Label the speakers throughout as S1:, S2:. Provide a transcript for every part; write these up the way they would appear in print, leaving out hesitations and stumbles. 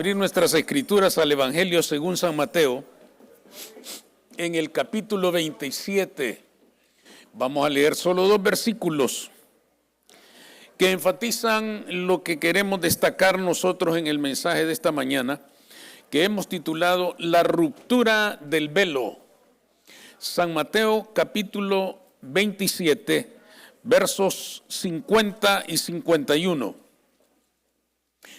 S1: abrir nuestras escrituras al Evangelio según San Mateo, en el capítulo 27. Vamos a leer solo 2 versículos que enfatizan lo que queremos destacar nosotros en el mensaje de esta mañana, que hemos titulado La ruptura del velo. San Mateo capítulo 27, versos 50 y 51.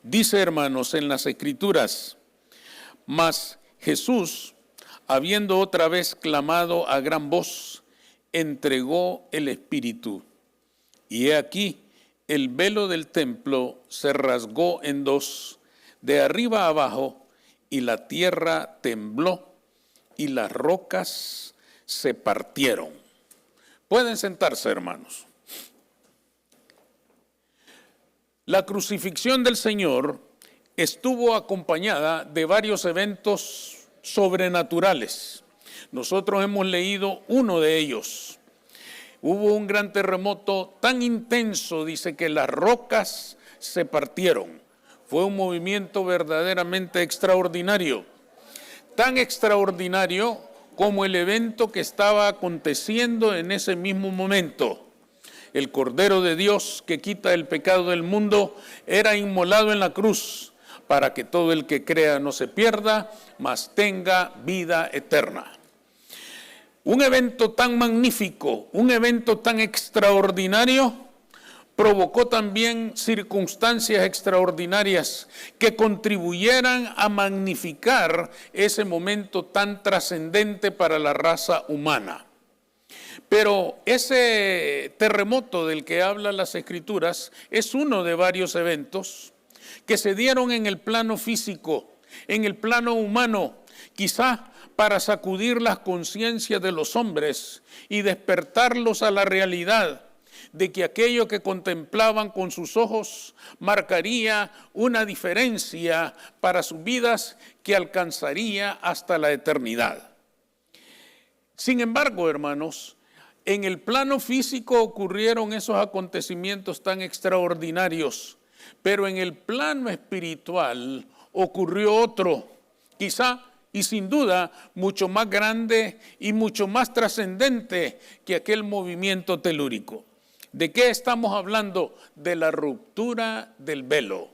S1: Dice, hermanos, en las Escrituras: mas Jesús, habiendo otra vez clamado a gran voz, entregó el Espíritu. Y he aquí, el velo del templo se rasgó en 2, de arriba a abajo, y la tierra tembló, y las rocas se partieron. Pueden sentarse, hermanos. La crucifixión del Señor estuvo acompañada de varios eventos sobrenaturales. Nosotros hemos leído uno de ellos. Hubo un gran terremoto tan intenso, dice, que las rocas se partieron. Fue un movimiento verdaderamente extraordinario. Tan extraordinario como el evento que estaba aconteciendo en ese mismo momento. El Cordero de Dios que quita el pecado del mundo era inmolado en la cruz para que todo el que crea no se pierda, mas tenga vida eterna. Un evento tan magnífico, un evento tan extraordinario, provocó también circunstancias extraordinarias que contribuyeran a magnificar ese momento tan trascendente para la raza humana. Pero ese terremoto del que hablan las Escrituras es uno de varios eventos que se dieron en el plano físico, en el plano humano, quizá para sacudir las conciencias de los hombres y despertarlos a la realidad de que aquello que contemplaban con sus ojos marcaría una diferencia para sus vidas que alcanzaría hasta la eternidad. Sin embargo, hermanos, en el plano físico ocurrieron esos acontecimientos tan extraordinarios, pero en el plano espiritual ocurrió otro, quizá y sin duda mucho más grande y mucho más trascendente que aquel movimiento telúrico. ¿De qué estamos hablando? De la ruptura del velo.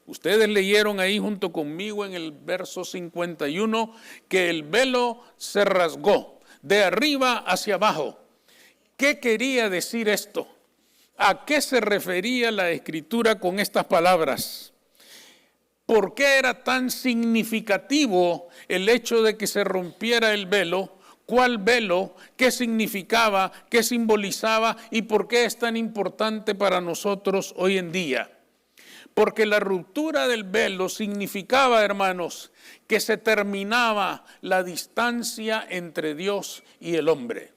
S1: Ustedes leyeron ahí junto conmigo en el verso 51 que el velo se rasgó de arriba hacia abajo. ¿Qué quería decir esto? ¿A qué se refería la Escritura con estas palabras? ¿Por qué era tan significativo el hecho de que se rompiera el velo? ¿Cuál velo? ¿Qué significaba? ¿Qué simbolizaba? ¿Y por qué es tan importante para nosotros hoy en día? Porque la ruptura del velo significaba, hermanos, que se terminaba la distancia entre Dios y el hombre.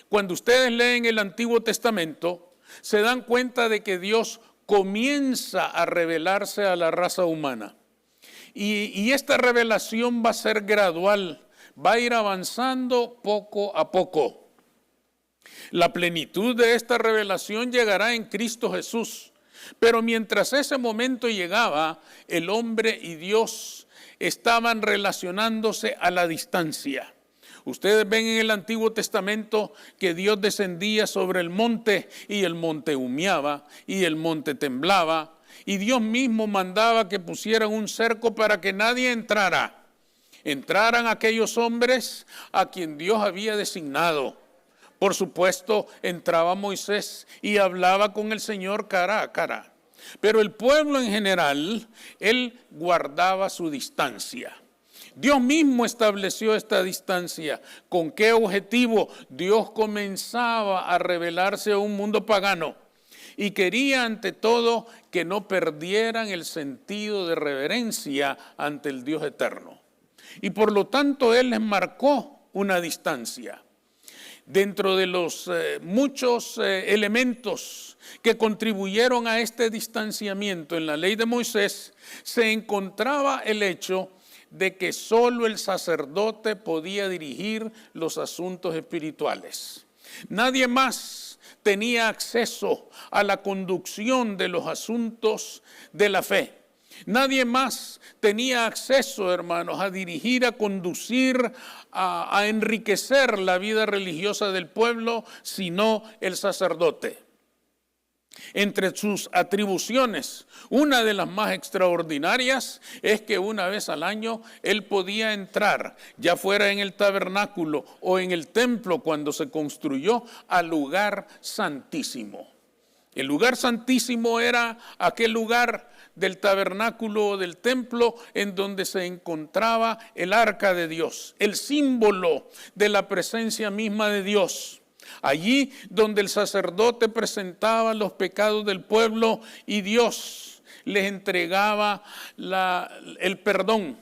S1: Cuando ustedes leen el Antiguo Testamento, se dan cuenta de que Dios comienza a revelarse a la raza humana. Y esta revelación va a ser gradual, va a ir avanzando poco a poco. La plenitud de esta revelación llegará en Cristo Jesús. Pero mientras ese momento llegaba, el hombre y Dios estaban relacionándose a la distancia. Ustedes ven en el Antiguo Testamento que Dios descendía sobre el monte y el monte humeaba y el monte temblaba y Dios mismo mandaba que pusieran un cerco para que nadie entrara. Entraran aquellos hombres a quien Dios había designado. Por supuesto, entraba Moisés y hablaba con el Señor cara a cara. Pero el pueblo en general, él guardaba su distancia. Dios mismo estableció esta distancia. ¿Con qué objetivo? Dios comenzaba a revelarse a un mundo pagano y quería ante todo que no perdieran el sentido de reverencia ante el Dios eterno. Y por lo tanto Él les marcó una distancia. Dentro de los muchos elementos que contribuyeron a este distanciamiento en la ley de Moisés, se encontraba el hecho de que solo el sacerdote podía dirigir los asuntos espirituales. Nadie más tenía acceso a la conducción de los asuntos de la fe. Nadie más tenía acceso, hermanos, a dirigir, a conducir, a enriquecer la vida religiosa del pueblo, sino el sacerdote. Entre sus atribuciones, una de las más extraordinarias es que una vez al año él podía entrar, ya fuera en el tabernáculo o en el templo cuando se construyó, al lugar santísimo. El lugar santísimo era aquel lugar del tabernáculo o del templo en donde se encontraba el arca de Dios, el símbolo de la presencia misma de Dios. Allí donde el sacerdote presentaba los pecados del pueblo y Dios les entregaba el perdón.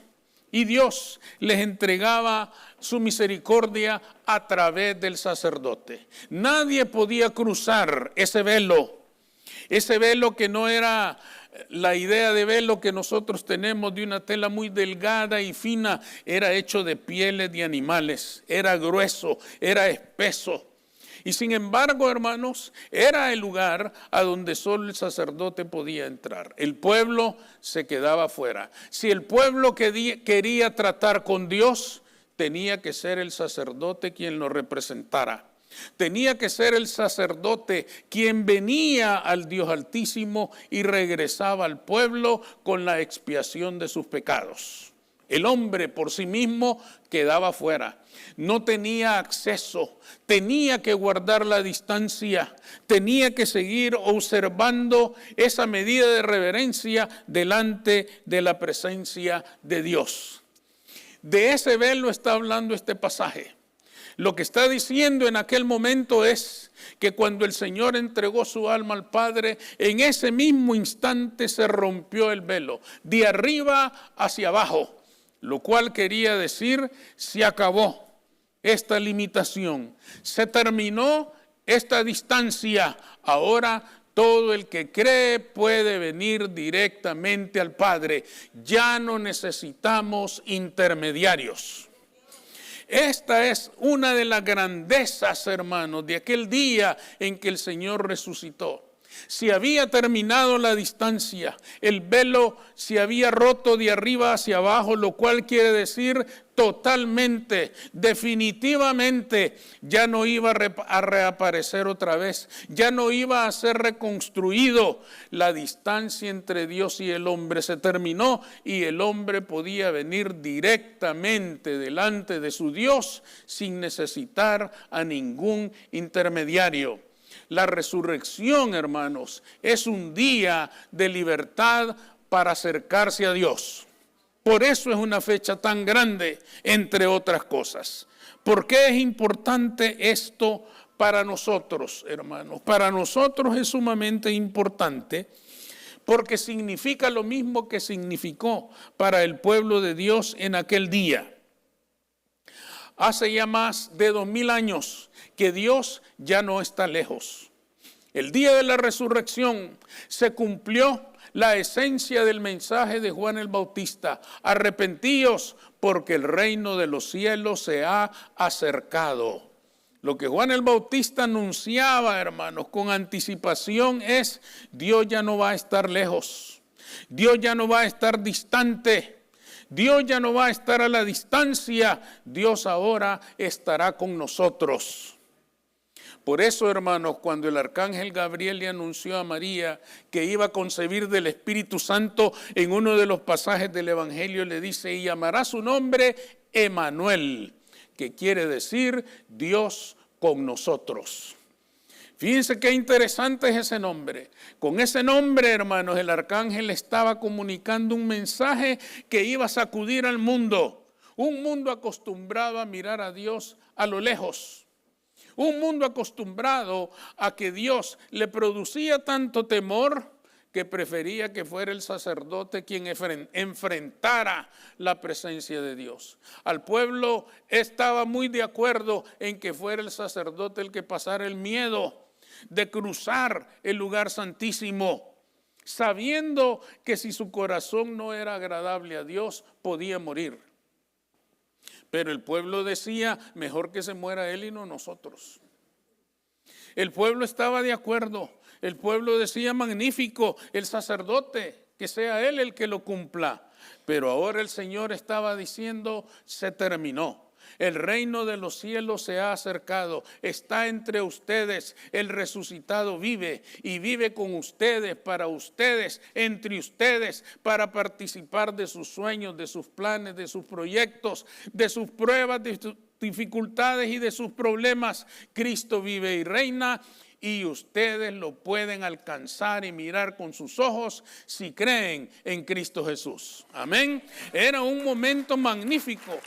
S1: Y Dios les entregaba su misericordia a través del sacerdote. Nadie podía cruzar ese velo que no era la idea de velo que nosotros tenemos de una tela muy delgada y fina, era hecho de pieles de animales, era grueso, era espeso. Y sin embargo, hermanos, era el lugar a donde solo el sacerdote podía entrar. El pueblo se quedaba fuera. Si el pueblo quería tratar con Dios, tenía que ser el sacerdote quien lo representara. Tenía que ser el sacerdote quien venía al Dios Altísimo y regresaba al pueblo con la expiación de sus pecados. El hombre por sí mismo quedaba fuera. No tenía acceso, tenía que guardar la distancia, tenía que seguir observando esa medida de reverencia delante de la presencia de Dios. De ese velo está hablando este pasaje. Lo que está diciendo en aquel momento es que cuando el Señor entregó su alma al Padre, en ese mismo instante se rompió el velo, de arriba hacia abajo, lo cual quería decir, se acabó esta limitación, se terminó esta distancia. Ahora todo el que cree puede venir directamente al Padre. Ya no necesitamos intermediarios. Esta es una de las grandezas, hermanos, de aquel día en que el Señor resucitó. Se había terminado la distancia, el velo se había roto de arriba hacia abajo, lo cual quiere decir totalmente, definitivamente, ya no iba a reaparecer otra vez, ya no iba a ser reconstruido. La distancia entre Dios y el hombre se terminó y el hombre podía venir directamente delante de su Dios sin necesitar a ningún intermediario. La resurrección, hermanos, es un día de libertad para acercarse a Dios. Por eso es una fecha tan grande, entre otras cosas. ¿Por qué es importante esto para nosotros, hermanos? Para nosotros es sumamente importante porque significa lo mismo que significó para el pueblo de Dios en aquel día. Hace ya más de 2000 años que Dios ya no está lejos. El día de la resurrección se cumplió la esencia del mensaje de Juan el Bautista. Arrepentíos porque el reino de los cielos se ha acercado. Lo que Juan el Bautista anunciaba, hermanos, con anticipación es: Dios ya no va a estar lejos. Dios ya no va a estar distante. Dios ya no va a estar a la distancia. Dios ahora estará con nosotros. Por eso, hermanos, cuando el arcángel Gabriel le anunció a María que iba a concebir del Espíritu Santo, en uno de los pasajes del Evangelio le dice: y llamará su nombre Emanuel, que quiere decir Dios con nosotros. Fíjense qué interesante es ese nombre. Con ese nombre, hermanos, el arcángel estaba comunicando un mensaje que iba a sacudir al mundo. Un mundo acostumbrado a mirar a Dios a lo lejos. Un mundo acostumbrado a que Dios le producía tanto temor que prefería que fuera el sacerdote quien enfrentara la presencia de Dios. Al pueblo estaba muy de acuerdo en que fuera el sacerdote el que pasara el miedo de cruzar el lugar santísimo, sabiendo que si su corazón no era agradable a Dios, podía morir. Pero el pueblo decía: mejor que se muera él y no nosotros. El pueblo estaba de acuerdo. El pueblo decía: magnífico, el sacerdote que sea Él el que lo cumpla. Pero ahora el Señor estaba diciendo, se terminó. El reino de los cielos se ha acercado, está entre ustedes, el resucitado vive y vive con ustedes, entre ustedes, para participar de sus sueños, de sus planes, de sus proyectos, de sus pruebas, de sus dificultades y de sus problemas. Cristo vive y reina y ustedes lo pueden alcanzar y mirar con sus ojos si creen en Cristo Jesús. Amén. Era un momento magnífico.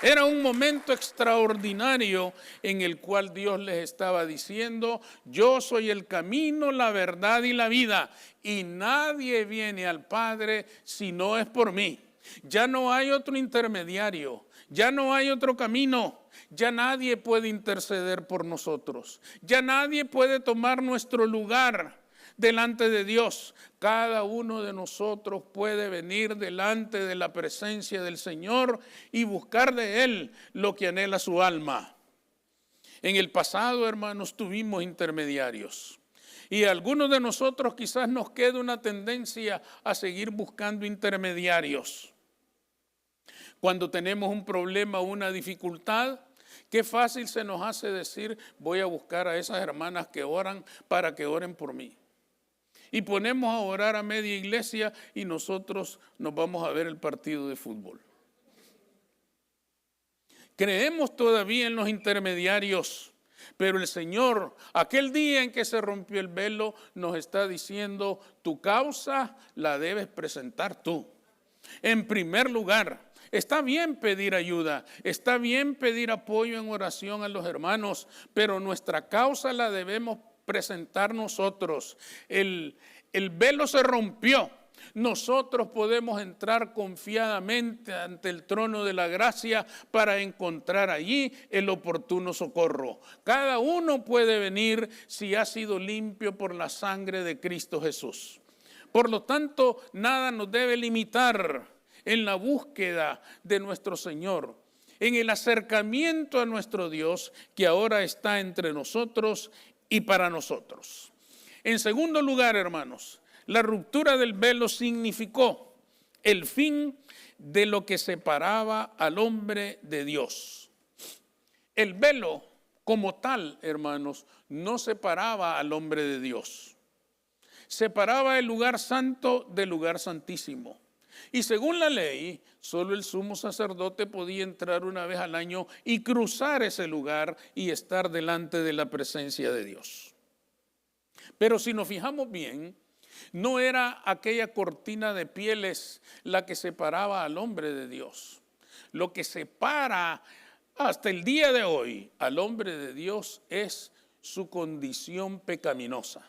S1: Era un momento extraordinario en el cual Dios les estaba diciendo, yo soy el camino, la verdad y la vida, y nadie viene al Padre si no es por mí. Ya no hay otro intermediario, ya no hay otro camino, ya nadie puede interceder por nosotros, ya nadie puede tomar nuestro lugar delante de Dios. Cada uno de nosotros puede venir delante de la presencia del Señor y buscar de Él lo que anhela su alma. En el pasado, hermanos, tuvimos intermediarios. Y a algunos de nosotros quizás nos quede una tendencia a seguir buscando intermediarios. Cuando tenemos un problema o una dificultad, qué fácil se nos hace decir, voy a buscar a esas hermanas que oran para que oren por mí. Y ponemos a orar a media iglesia y nosotros nos vamos a ver el partido de fútbol. Creemos todavía en los intermediarios, pero el Señor, aquel día en que se rompió el velo, nos está diciendo, tu causa la debes presentar tú. En primer lugar, está bien pedir ayuda, está bien pedir apoyo en oración a los hermanos, pero nuestra causa la debemos presentar nosotros. El velo se rompió. Nosotros podemos entrar confiadamente ante el trono de la gracia para encontrar allí el oportuno socorro. Cada uno puede venir si ha sido limpio por la sangre de Cristo Jesús. Por lo tanto, nada nos debe limitar en la búsqueda de nuestro Señor, en el acercamiento a nuestro Dios que ahora está entre nosotros y para nosotros. En segundo lugar, hermanos, la ruptura del velo significó el fin de lo que separaba al hombre de Dios. El velo como tal, hermanos, no separaba al hombre de Dios. Separaba el lugar santo del lugar santísimo. Y según la ley, solo el sumo sacerdote podía entrar una vez al año y cruzar ese lugar y estar delante de la presencia de Dios. Pero si nos fijamos bien, no era aquella cortina de pieles la que separaba al hombre de Dios. Lo que separa hasta el día de hoy al hombre de Dios es su condición pecaminosa.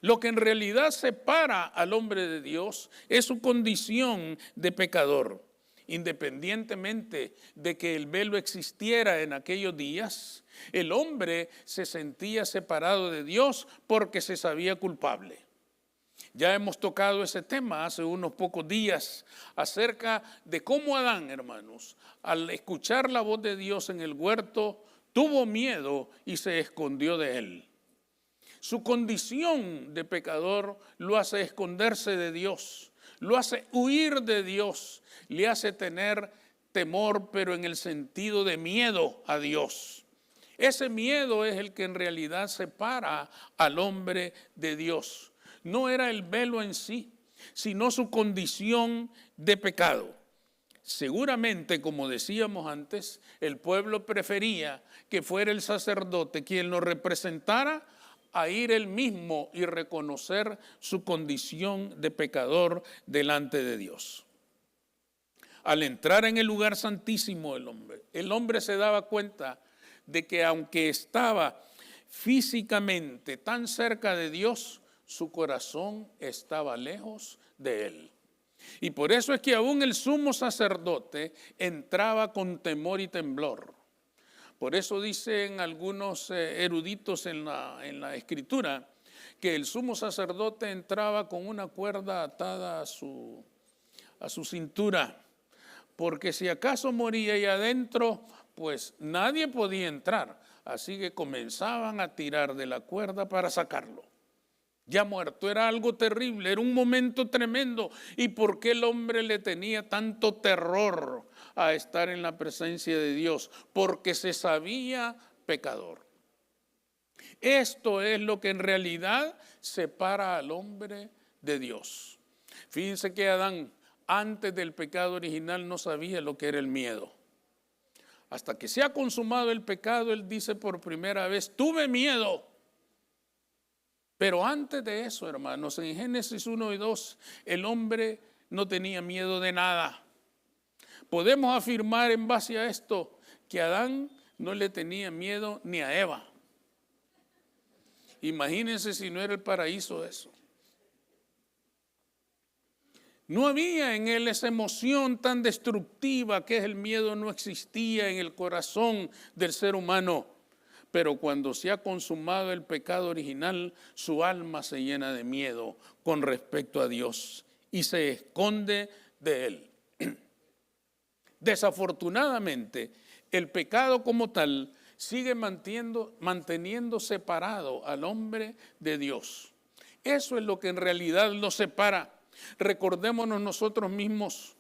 S1: Lo que en realidad separa al hombre de Dios es su condición de pecador. Independientemente de que el velo existiera en aquellos días, el hombre se sentía separado de Dios porque se sabía culpable. Ya hemos tocado ese tema hace unos pocos días acerca de cómo Adán, hermanos, al escuchar la voz de Dios en el huerto, tuvo miedo y se escondió de él. Su condición de pecador lo hace esconderse de Dios, lo hace huir de Dios, le hace tener temor, pero en el sentido de miedo a Dios. Ese miedo es el que en realidad separa al hombre de Dios. No era el velo en sí, sino su condición de pecado. Seguramente, como decíamos antes, el pueblo prefería que fuera el sacerdote quien lo representara a ir él mismo y reconocer su condición de pecador delante de Dios. Al entrar en el lugar santísimo el hombre se daba cuenta de que aunque estaba físicamente tan cerca de Dios, su corazón estaba lejos de él. Y por eso es que aún el sumo sacerdote entraba con temor y temblor. Por eso dicen algunos eruditos en la Escritura que el sumo sacerdote entraba con una cuerda atada a su cintura, porque si acaso moría ahí adentro, pues nadie podía entrar. Así que comenzaban a tirar de la cuerda para sacarlo. ya muerto. Era algo terrible, era un momento tremendo. ¿Y por qué el hombre le tenía tanto terror a estar en la presencia de Dios? Porque se sabía pecador. Esto es lo que en realidad separa al hombre de Dios. Fíjense que Adán, antes del pecado original, no sabía lo que era el miedo. Hasta que se ha consumado el pecado, él dice por primera vez, tuve miedo. Pero antes de eso, hermanos, en Génesis 1 y 2, el hombre no tenía miedo de nada. Podemos afirmar en base a esto que Adán no le tenía miedo ni a Eva. Imagínense si no era el paraíso eso. No había en él esa emoción tan destructiva que es el miedo, no existía en el corazón del ser humano. Pero cuando se ha consumado el pecado original, su alma se llena de miedo con respecto a Dios y se esconde de él. Desafortunadamente, el pecado como tal sigue manteniendo separado al hombre de Dios. Eso es lo que en realidad nos separa. Recordémonos nosotros mismos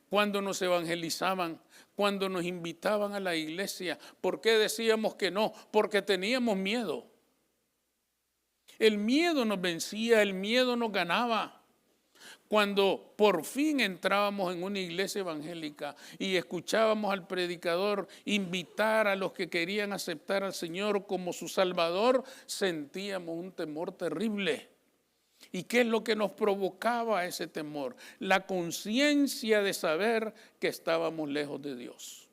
S1: cuando nos evangelizaban, cuando nos invitaban a la iglesia. ¿Por qué decíamos que no? Porque teníamos miedo. El miedo nos vencía, el miedo nos ganaba. Cuando por fin entrábamos en una iglesia evangélica y escuchábamos al predicador invitar a los que querían aceptar al Señor como su Salvador, sentíamos un temor terrible. ¿Y qué es lo que nos provocaba ese temor? La conciencia de saber que estábamos lejos de Dios.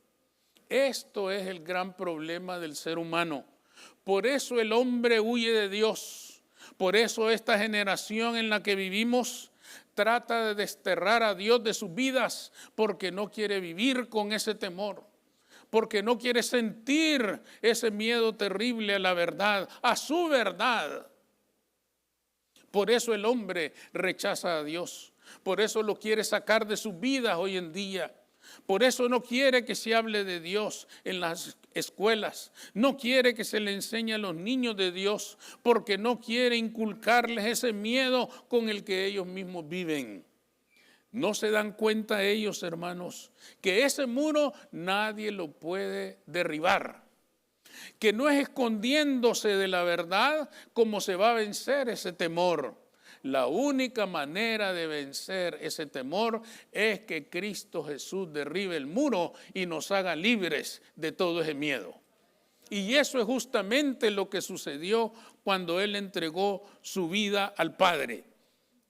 S1: Esto es el gran problema del ser humano. Por eso el hombre huye de Dios. Por eso esta generación en la que vivimos trata de desterrar a Dios de sus vidas, porque no quiere vivir con ese temor, porque no quiere sentir ese miedo terrible a la verdad, a su verdad. Por eso el hombre rechaza a Dios, por eso lo quiere sacar de sus vidas hoy en día. Por eso no quiere que se hable de Dios en las escuelas, no quiere que se le enseñe a los niños de Dios, porque no quiere inculcarles ese miedo con el que ellos mismos viven. No se dan cuenta ellos, hermanos, que ese muro nadie lo puede derribar, que no es escondiéndose de la verdad como se va a vencer ese temor. La única manera de vencer ese temor es que Cristo Jesús derribe el muro y nos haga libres de todo ese miedo. Y eso es justamente lo que sucedió cuando Él entregó su vida al Padre.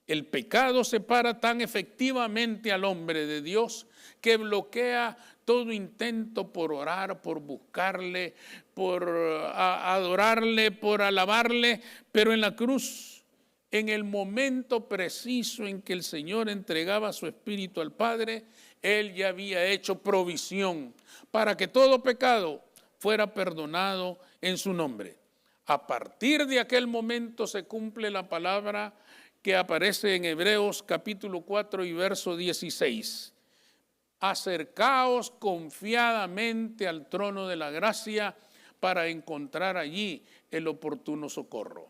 S1: El pecado separa tan efectivamente al hombre de Dios que bloquea todo intento por orar, por buscarle, por adorarle, por alabarle, pero en la cruz, en el momento preciso en que el Señor entregaba su espíritu al Padre, Él ya había hecho provisión para que todo pecado fuera perdonado en su nombre. A partir de aquel momento se cumple la palabra que aparece en Hebreos capítulo 4 y verso 16. Acercaos confiadamente al trono de la gracia para encontrar allí el oportuno socorro.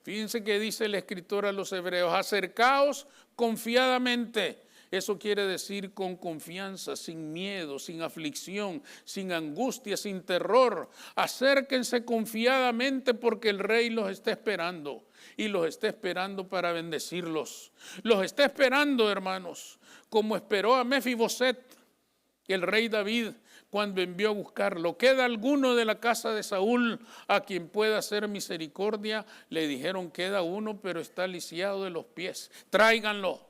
S1: Fíjense que dice el escritor a los hebreos, acercaos confiadamente. Eso quiere decir con confianza, sin miedo, sin aflicción, sin angustia, sin terror. Acérquense confiadamente porque el rey los está esperando y los está esperando para bendecirlos. Los está esperando, hermanos, como esperó a Mefiboset, el rey David, cuando envió a buscarlo. ¿Queda alguno de la casa de Saúl a quien pueda hacer misericordia? Le dijeron, queda uno, pero está lisiado de los pies. Tráiganlo.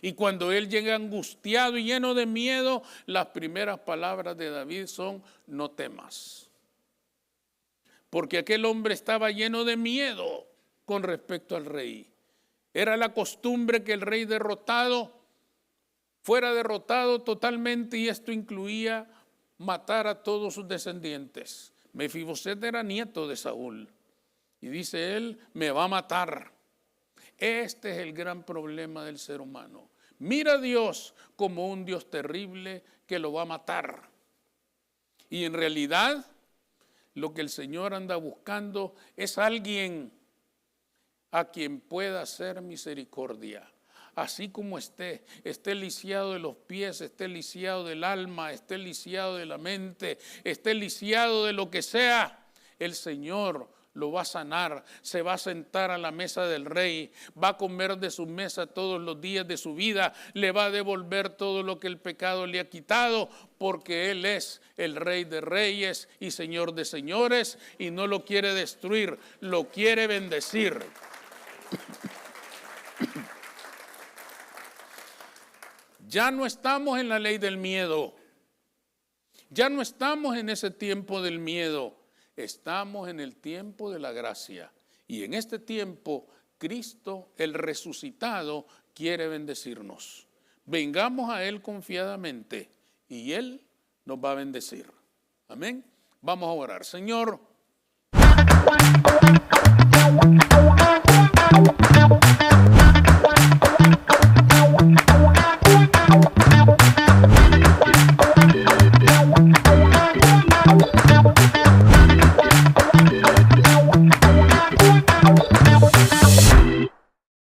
S1: Y cuando él llega angustiado y lleno de miedo, las primeras palabras de David son, no temas. Porque aquel hombre estaba lleno de miedo con respecto al rey. Era la costumbre que el rey derrotado fuera derrotado totalmente, y esto incluía matar a todos sus descendientes. Mefiboset era nieto de Saúl y dice él, me va a matar. Este es el gran problema del ser humano. Mira a Dios como un Dios terrible que lo va a matar. Y en realidad lo que el Señor anda buscando es alguien a quien pueda hacer misericordia. Así como esté lisiado de los pies, esté lisiado del alma, esté lisiado de la mente, esté lisiado de lo que sea, el Señor lo va a sanar, se va a sentar a la mesa del rey, va a comer de su mesa todos los días de su vida, le va a devolver todo lo que el pecado le ha quitado, porque Él es el Rey de reyes y Señor de señores, y no lo quiere destruir, lo quiere bendecir. Ya no estamos en la ley del miedo, ya no estamos en ese tiempo del miedo. Estamos en el tiempo de la gracia, y en este tiempo Cristo, el resucitado, quiere bendecirnos. Vengamos a Él confiadamente y Él nos va a bendecir. Amén. Vamos a orar. Señor.